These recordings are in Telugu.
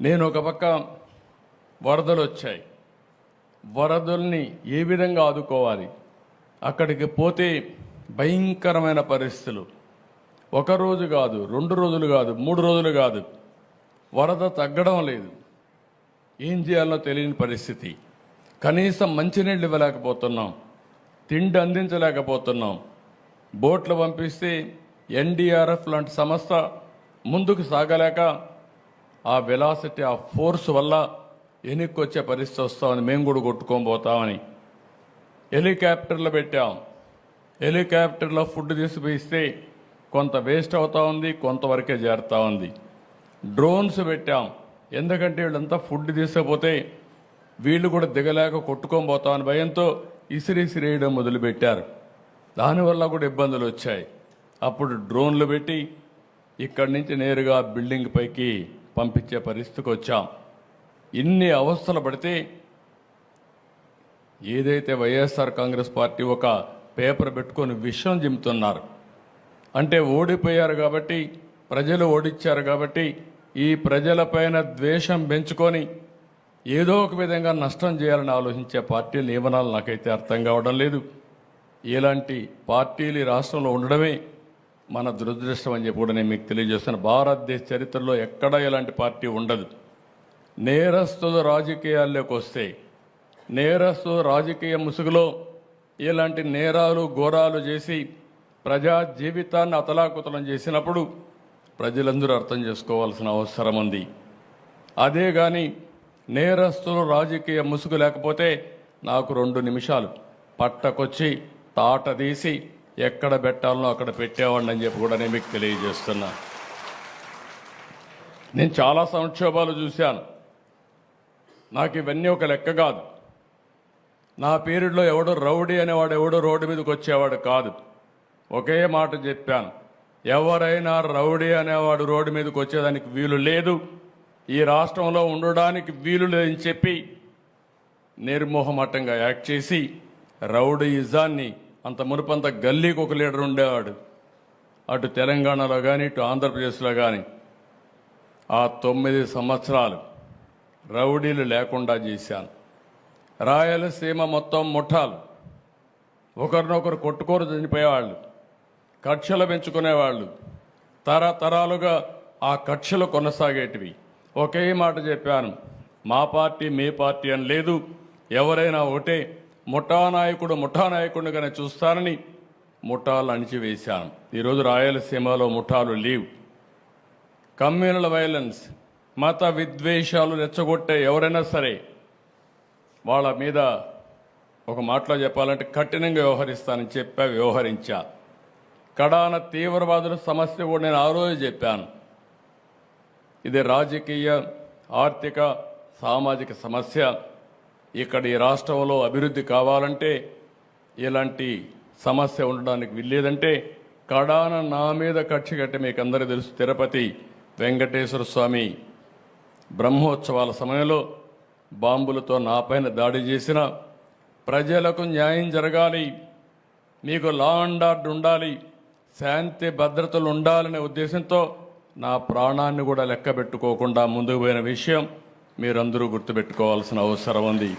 నేను ఒక పక్క వరదలు వచ్చాయి, వరదల్ని ఏ విధంగా ఆదుకోవాలి, అక్కడికి పోతే భయంకరమైన పరిస్థితులు. ఒక రోజు కాదు, 2 రోజులు కాదు, 3 రోజులు కాదు, వరద తగ్గడం లేదు. ఏం చేయాలో తెలియని పరిస్థితి. కనీసం మంచినీళ్ళు ఇవ్వలేకపోతున్నాం, తిండి అందించలేకపోతున్నాం. బోట్లు పంపిస్తే ఎన్డీఆర్ఎఫ్ లాంటి సంస్థ ముందుకు సాగలేక ఆ వెలాసిటీ, ఆ ఫోర్స్ వల్ల వెనక్కొచ్చే పరిస్థితి వస్తామని మేము కూడా కొట్టుకొని పోతామని హెలికాప్టర్లు పెట్టాం. హెలికాప్టర్లో ఫుడ్ తీసుకుపోయిస్తే కొంత వేస్ట్ అవుతా ఉంది, కొంతవరకే చేరుతా ఉంది. డ్రోన్స్ పెట్టాం, ఎందుకంటే వీళ్ళంతా ఫుడ్ తీసుకపోతే వీళ్ళు కూడా దిగలేక కొట్టుకొని పోతామని భయంతో ఇసిరేయడం మొదలుపెట్టారు. దానివల్ల కూడా ఇబ్బందులు వచ్చాయి. అప్పుడు డ్రోన్లు పెట్టి ఇక్కడి నుంచి నేరుగా బిల్డింగ్ పైకి పంపించే పరిస్థితికి వచ్చాం. ఇన్ని అవస్థలు పడితే ఏదైతే వైఎస్ఆర్ కాంగ్రెస్ పార్టీ ఒక పేపర్ పెట్టుకొని విషయం జిమ్ముతున్నారు అంటే, ఓడిపోయారు కాబట్టి, ప్రజలు ఓడిచ్చారు కాబట్టి ఈ ప్రజలపైన ద్వేషం పెంచుకొని ఏదో ఒక విధంగా నష్టం చేయాలని ఆలోచించే పార్టీలు నియమనాలు నాకైతే అర్థం కావడం లేదు. ఇలాంటి పార్టీలు ఈ రాష్ట్రంలో ఉండడమే మన దురదృష్టం అని చెప్పి కూడా నేను మీకు తెలియజేస్తాను. భారతదేశ చరిత్రలో ఎక్కడా ఇలాంటి పార్టీ ఉండదు. నేరస్తులు రాజకీయాల్లోకి వస్తే, నేరస్తులు రాజకీయ ముసుగులో ఇలాంటి నేరాలు ఘోరాలు చేసి ప్రజా జీవితాన్ని అతలాకుతలం చేసినప్పుడు ప్రజలందరూ అర్థం చేసుకోవాల్సిన అవసరం ఉంది. అదే కానీ నేరస్తులు రాజకీయ ముసుగు లేకపోతే నాకు 2 నిమిషాలు పట్టకొచ్చి తాట తీసి ఎక్కడ పెట్టాలనో అక్కడ పెట్టేవాడిని అని చెప్పి కూడా నేను మీకు తెలియజేస్తున్నా. నేను చాలా సంక్షోభాలు చూశాను. నాకు ఇవన్నీ ఒక లెక్క కాదు. నా పీరియడ్లో ఎవడో రౌడీ అనేవాడు ఎవడో రోడ్డు మీదకి వచ్చేవాడు కాదు. ఒకే మాట చెప్పాను, ఎవరైనా రౌడీ అనేవాడు రోడ్డు మీదకి వచ్చేదానికి వీలు లేదు, ఈ రాష్ట్రంలో ఉండడానికి వీలు లేదని చెప్పి నిర్మోహమాటంగా యాక్ట్ చేసి రౌడీయిజాన్ని, అంత మునుపంత గల్లీకి ఒక లీడర్ ఉండేవాడు, అటు తెలంగాణలో కానీ ఇటు ఆంధ్రప్రదేశ్లో కానీ ఆ 9 సంవత్సరాలు రౌడీలు లేకుండా చేశాను. రాయలసీమ మొత్తం ముఠాలు, ఒకరినొకరు కొట్టుకోరు చనిపోయేవాళ్ళు, కక్షలు పెంచుకునేవాళ్ళు, తరతరాలుగా ఆ కక్షలు కొనసాగేటివి. ఒకే మాట చెప్పాను, మా పార్టీ మీ పార్టీ అని లేదు, ఎవరైనా ఒకటే, ముఠానాయకుడిగానే చూస్తానని ముఠాలు అణిచివేశాను. ఈరోజు రాయలసీమలో ముఠాలు లేవు. కమ్యూనల్ వైలెన్స్, మత విద్వేషాలు రెచ్చగొట్టే ఎవరైనా సరే వాళ్ళ మీద ఒక మాటలో చెప్పాలంటే కఠినంగా వ్యవహరిస్తానని వ్యవహరించా. కడాన తీవ్రవాదుల సమస్య కూడా నేను ఆ రోజు చెప్పాను. ఇది రాజకీయ, ఆర్థిక, సామాజిక సమస్య. ఇక్కడ ఈ రాష్ట్రంలో అభివృద్ధి కావాలంటే, ఇలాంటి సమస్య ఉండడానికి వీల్లేదంటే కడాన నా మీద కక్ష కట్టి మీకు అందరికీ తెలుసు, తిరుపతి వెంకటేశ్వర స్వామి బ్రహ్మోత్సవాల సమయంలో బాంబులతో నాపైన దాడి చేసిన, ప్రజలకు న్యాయం జరగాలి, మీకు లా అండ్ ఆర్డర్ ఉండాలి, శాంతి భద్రతలు ఉండాలనే ఉద్దేశంతో నా ప్రాణాన్ని కూడా లెక్క పెట్టుకోకుండా ముందుకు పోయిన విషయం మీరందరూ గుర్తుపెట్టుకోవాల్సిన అవసరం ఉంది.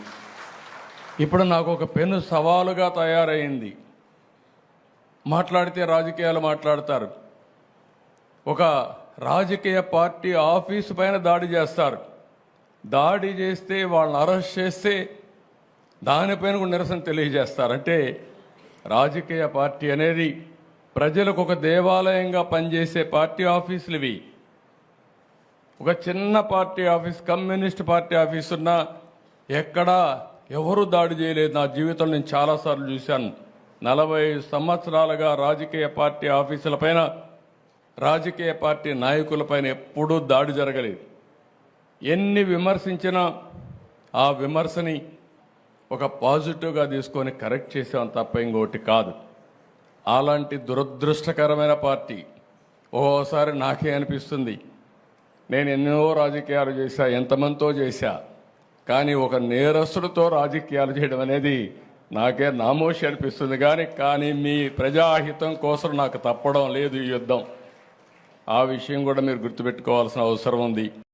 ఇప్పుడు నాకు ఒక పెను సవాలుగా తయారైంది. మాట్లాడితే రాజకీయాలు మాట్లాడతారు, ఒక రాజకీయ పార్టీ ఆఫీసు పైన దాడి చేస్తారు, దాడి చేస్తే వాళ్ళని అరెస్ట్ చేస్తే దానిపైన కూడా నిరసన తెలియజేస్తారు. అంటే రాజకీయ పార్టీ అనేది ప్రజలకు ఒక దేవాలయంగా పనిచేసే పార్టీ ఆఫీసులు ఇవి. ఒక చిన్న party office, communist party office ఉన్నా ఎక్కడా ఎవరు దాడి చేయలేదు. నా జీవితంలో నేను చాలాసార్లు చూశాను. 40 సంవత్సరాలుగా రాజకీయ పార్టీ ఆఫీసులపైన, రాజకీయ పార్టీ నాయకులపైన ఎప్పుడూ దాడి జరగలేదు. ఎన్ని విమర్శించినా ఆ విమర్శని ఒక పాజిటివ్గా తీసుకొని కరెక్ట్ చేసాం తప్ప ఇంకోటి కాదు. అలాంటి దురదృష్టకరమైన పార్టీ ఓసారి నాకే అనిపిస్తుంది, నేను ఎన్నో రాజకీయాలు చేశా, ఎంతమందితో చేశా, కానీ ఒక నేరస్తుడితో రాజకీయాలు చేయడం అనేది నాకే నామోషి అనిపిస్తుంది. కానీ మీ ప్రజాహితం కోసం నాకు తప్పడం లేదు ఈ యుద్ధం. ఆ విషయం కూడా మీరు గుర్తుపెట్టుకోవాల్సిన అవసరం ఉంది.